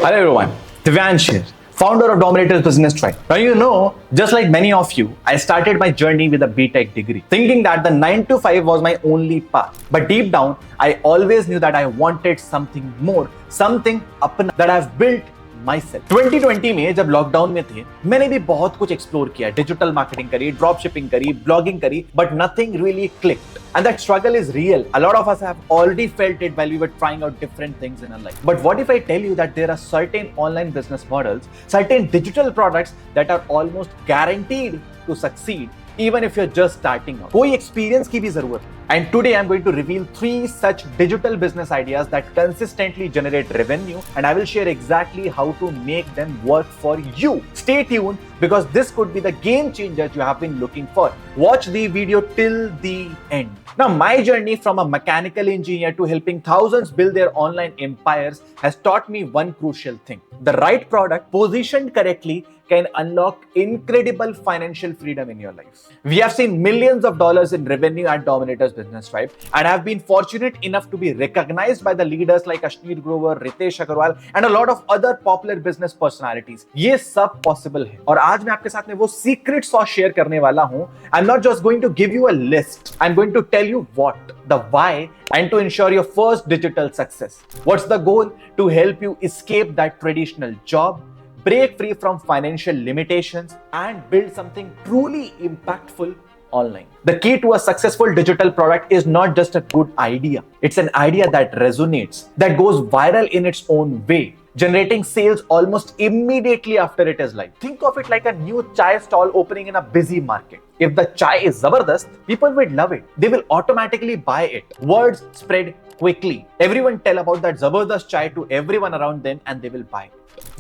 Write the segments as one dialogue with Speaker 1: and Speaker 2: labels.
Speaker 1: Hello everyone, Divyansh here, founder of Dominators Business Tribe. Now you know, just like many of you, I started my journey with a BTech degree, thinking that the 9 to 5 was my only path. But deep down, I always knew that I wanted something more, something अपना that I've built myself. 2020 में जब lockdown में थे, मैंने भी बहुत कुछ explore किया, डिजिटल मार्केटिंग करी, ड्रॉप शिपिंग करी, ब्लॉगिंग करी, but nothing really clicked. And that struggle is real. A lot of us have already felt it while we were trying out different things in our life. But what if I tell you that there are certain online business models, certain digital products that are almost guaranteed to succeed even if you're just starting out? कोई experience की भी जरूरत है. And today I'm going to reveal 3 such digital business ideas that consistently generate revenue, and I will share exactly how to make them work for you. Stay tuned because this could be the game changer you have been looking for. Watch the video till the end. Now, my journey from a mechanical engineer to helping thousands build their online empires has taught me one crucial thing. The right product positioned correctly can unlock incredible financial freedom in your life. We have seen millions of dollars in revenue at Dominators Business Tribe, and I have been fortunate enough to be recognized by the leaders like Ashneer Grover, Ritesh Agarwal, and a lot of other popular business personalities. ये सब possible है, और आज मैं आपके साथ में वो secret sauce share करने वाला हूँ. I'm not just going to give you a list. I'm going to tell you what, the why, and to ensure your first digital success. What's the goal? To help you escape that traditional job, break free from financial limitations, and build something truly impactful online. The key to a successful digital product is not just a good idea. It's an idea that resonates, that goes viral in its own way, generating sales almost immediately after it is live. Think of it like a new chai stall opening in a busy market. If the chai is Zabardast, people will love it. They will automatically buy it. Words spread quickly. Everyone tell about that Zabardast chai to everyone around them and they will buy it.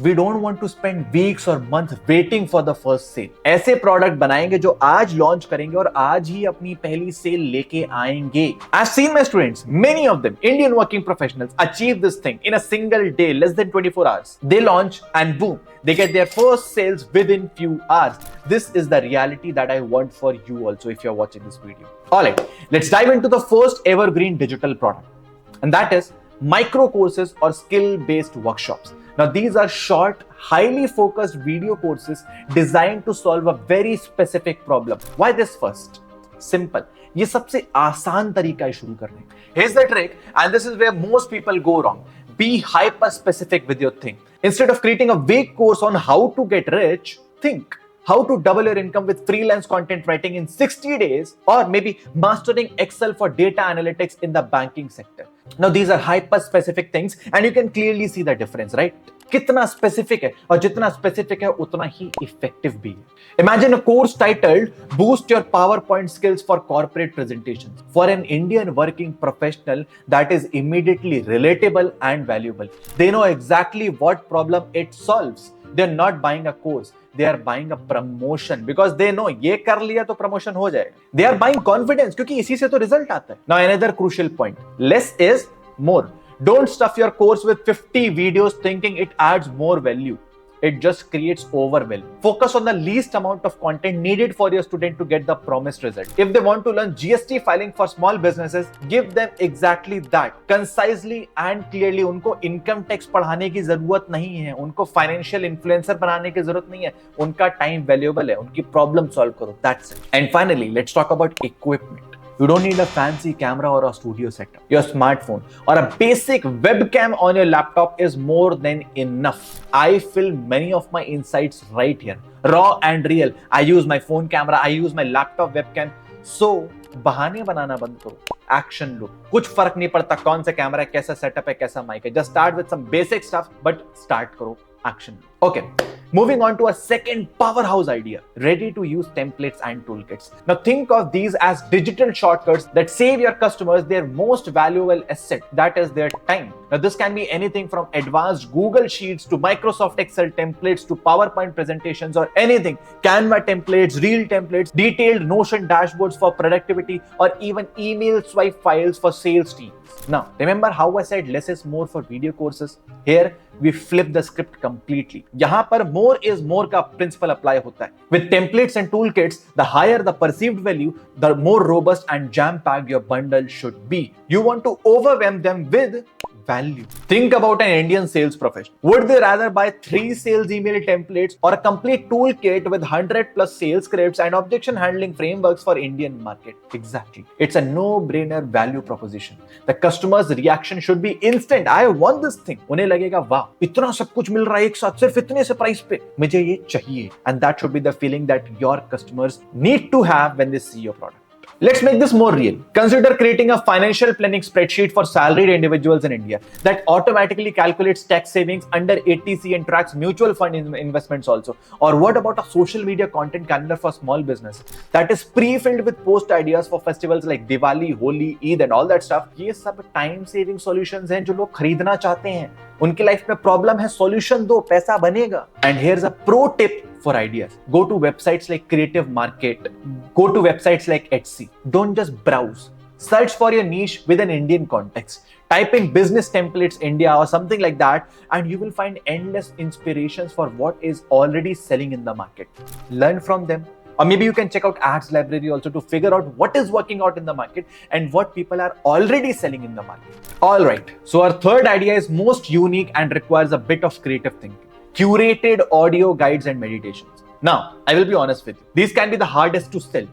Speaker 1: We don't want to spend weeks or months waiting for the first sale. ऐसे product बनाएंगे जो आज launch करेंगे और आज ही अपनी पहली cell लेके आएंगे. I've seen my students, many of them, Indian working professionals, achieve this thing in a single day, less than 24 hours. They launch and boom, they get their first sales within few hours. This is the reality that I want for you also if you're watching this video. Alright, let's dive into the first evergreen digital product. And that is micro courses or skill-based workshops. Now, these are short, highly focused video courses designed to solve a very specific problem. Why this first? Simple. ये सबसे आसान तरीका है शुरू करने. Here's the trick, and this is where most people go wrong. Be hyper specific with your thing. Instead of creating a vague course on how to get rich, think how to double your income with freelance content writing in 60 days, or maybe mastering Excel for data analytics in the banking sector. Now, these are hyper specific things and you can clearly see the difference, right? कितना specific है और जितना specific है उतना ही effective भी है. Imagine a course titled Boost Your PowerPoint Skills for Corporate Presentations for an Indian working professional that is immediately relatable and valuable. They know exactly what problem it solves. They're not buying a course. They are buying a promotion because they know ये कर लिया तो promotion हो जाएगा. They are buying confidence क्योंकि इसी से तो result आता है. Now another crucial point. Less is more. Don't stuff your course with 50 videos thinking it adds more value. It just creates overwhelm. Focus on the least amount of content needed for your student to get the promised result. If they want to learn GST filing for small businesses, give them exactly that. Concisely and clearly. उनको income tax पढ़ाने की जरूरत नहीं है. उनको financial influencer बनाने की जरूरत नहीं है. उनका time valuable है. उनकी problem solve करो. That's it. And finally, let's talk about equipment. You don't need a fancy camera or a studio setup. Your smartphone or a basic webcam on your laptop is more than enough. I film many of my insights right here, raw and real. I use my phone camera, I use my laptop webcam. So, बहाने बनाना बंद करो. Action लो. कुछ फर्क नहीं पड़ता कौन सा camera है, कैसा सेटअप है, कैसा माइक है. Just start with some basic stuff, but start करो. Action low. Okay. Moving on to a second powerhouse idea, ready to use templates and toolkits. Now think of these as digital shortcuts that save your customers their most valuable asset, that is their time. Now this can be anything from advanced Google Sheets to Microsoft Excel templates to PowerPoint presentations or anything. Canva templates, Reel templates, detailed Notion dashboards for productivity, or even email swipe files for sales teams. Now, remember how I said less is more for video courses? Here, we flip the script completely. यहाँ पर more is more का principle apply होता है. With templates and toolkits, the higher the perceived value, the more robust and jam-packed your bundle should be. You want to overwhelm them with value. Think about an Indian sales professional. Would they rather buy 3 sales email templates or a complete toolkit with 100 plus sales scripts and objection handling frameworks for Indian market? Exactly. It's a no-brainer value proposition. The customer's reaction should be instant. I want this thing. उन्हें लगेगा वाह, इतना सब कुछ मिल रहा है एक साथ सिर्फ इतने से प्राइस पे, मुझे ये चाहिए. And that should be the feeling that your customers need to have when they see your product. Let's make this more real. Consider creating a financial planning spreadsheet for salaried individuals in India that automatically calculates tax savings under 80C and tracks mutual fund investments also. Or what about a social media content calendar for small business that is pre-filled with post ideas for festivals like Diwali, Holi, Eid and all that stuff? ये सब time saving solutions हैं जो लोग खरीदना चाहते हैं. उनकी life में प्रॉब्लम है, सॉल्यूशन दो, पैसा बनेगा. And here's a pro tip for ideas. Go to websites like Creative Market. Go to websites like Etsy. Don't just browse. Search for your niche with an Indian context. Type in business templates India or something like that, and you will find endless inspirations for what is already selling in the market. Learn from them. Or maybe you can check out Ads Library also to figure out what is working out in the market and what people are already selling in the market. All right. So our third idea is most unique and requires a bit of creative thinking. Curated audio guides and meditations. Now, I will be honest with you. These can be the hardest to sell,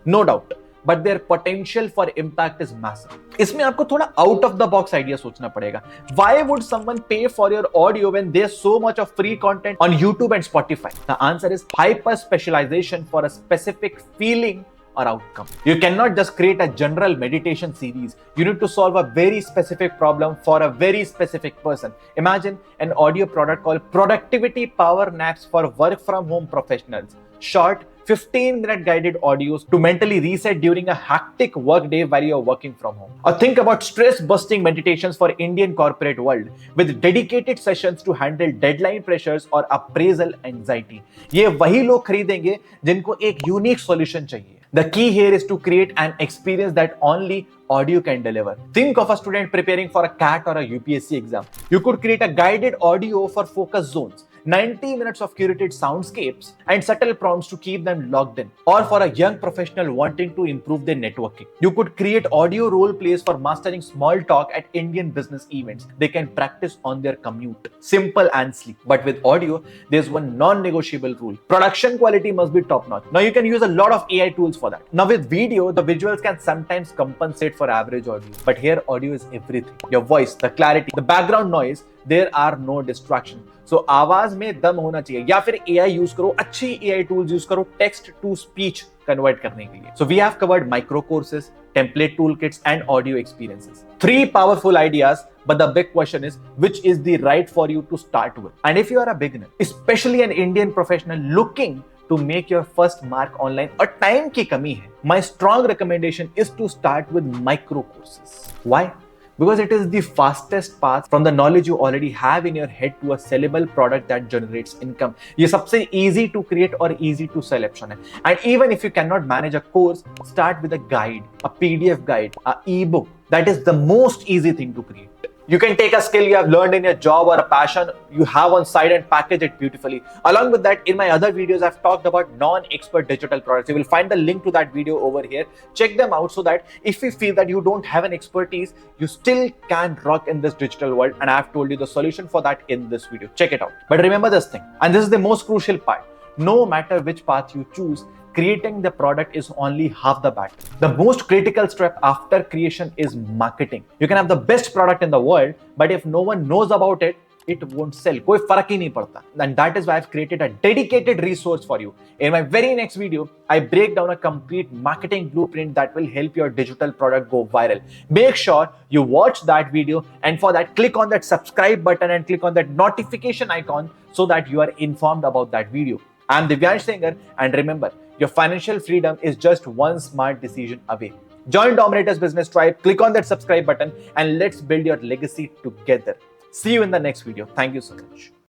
Speaker 1: no doubt. But their potential for impact is massive. इसमें आपको थोड़ा out of the box idea सोचना पड़ेगा. Why would someone pay for your audio when there's so much of free content on YouTube and Spotify? The answer is hyper specialization for a specific feeling or outcome. You cannot just create a general meditation series. You need to solve a very specific problem for a very specific person. Imagine an audio product called Productivity Power Naps for Work From Home Professionals. Short 15-minute guided audios to mentally reset during a hectic work day while you're working from home. Or think about stress-busting meditations for Indian corporate world with dedicated sessions to handle deadline pressures or appraisal anxiety. ये वही लोग खरीदेंगे जिनको एक unique solution चाहिए. The key here is to create an experience that only audio can deliver. Think of a student preparing for a CAT or a UPSC exam. You could create a guided audio for focus zones, 90 minutes of curated soundscapes and subtle prompts to keep them logged in. Or for a young professional wanting to improve their networking, you could create audio role plays for mastering small talk at Indian business events they can practice on their commute. Simple and sleek. But with audio, there's one non-negotiable rule. Production quality must be top-notch. Now you can use a lot of AI tools for that. Now with video, the visuals can sometimes compensate for average audio. But here audio is everything. Your voice, the clarity, the background noise, there are no distractions. So आवाज में दम होना चाहिए या फिर AI use करो, अच्छी AI tools use करो text to speech convert करने के लिए. So we have covered micro courses, template toolkits and audio experiences. 3 powerful ideas, but the big question is which is the right for you to start with. And if you are a beginner, especially an Indian professional looking to make your first mark online और time की कमी है, my strong recommendation is to start with micro courses. Why? Because it is the fastest path from the knowledge you already have in your head to a sellable product that generates income. ये सबसे easy to create और easy to sell option है. And even if you cannot manage a course, start with a guide, a PDF guide, a ebook. That is the most easy thing to create. You can take a skill you have learned in your job or a passion you have on side and package it beautifully. Along with that, in my other videos, I've talked about non-expert digital products. You will find the link to that video over here. Check them out so that if you feel that you don't have an expertise, you still can rock in this digital world. And I've told you the solution for that in this video. Check it out. But remember this thing, and this is the most crucial part. No matter which path you choose, creating the product is only half the battle. The most critical step after creation is marketing. You can have the best product in the world, but if no one knows about it, it won't sell. कोई फर्क ही नहीं पड़ता. And that is why I've created a dedicated resource for you. In my very next video, I break down a complete marketing blueprint that will help your digital product go viral. Make sure you watch that video, and for that, click on that subscribe button and click on that notification icon so that you are informed about that video. I'm Divyansh Sengar, and remember, your financial freedom is just one smart decision away. Join Dominators Business Tribe, click on that subscribe button, and let's build your legacy together. See you in the next video. Thank you so much.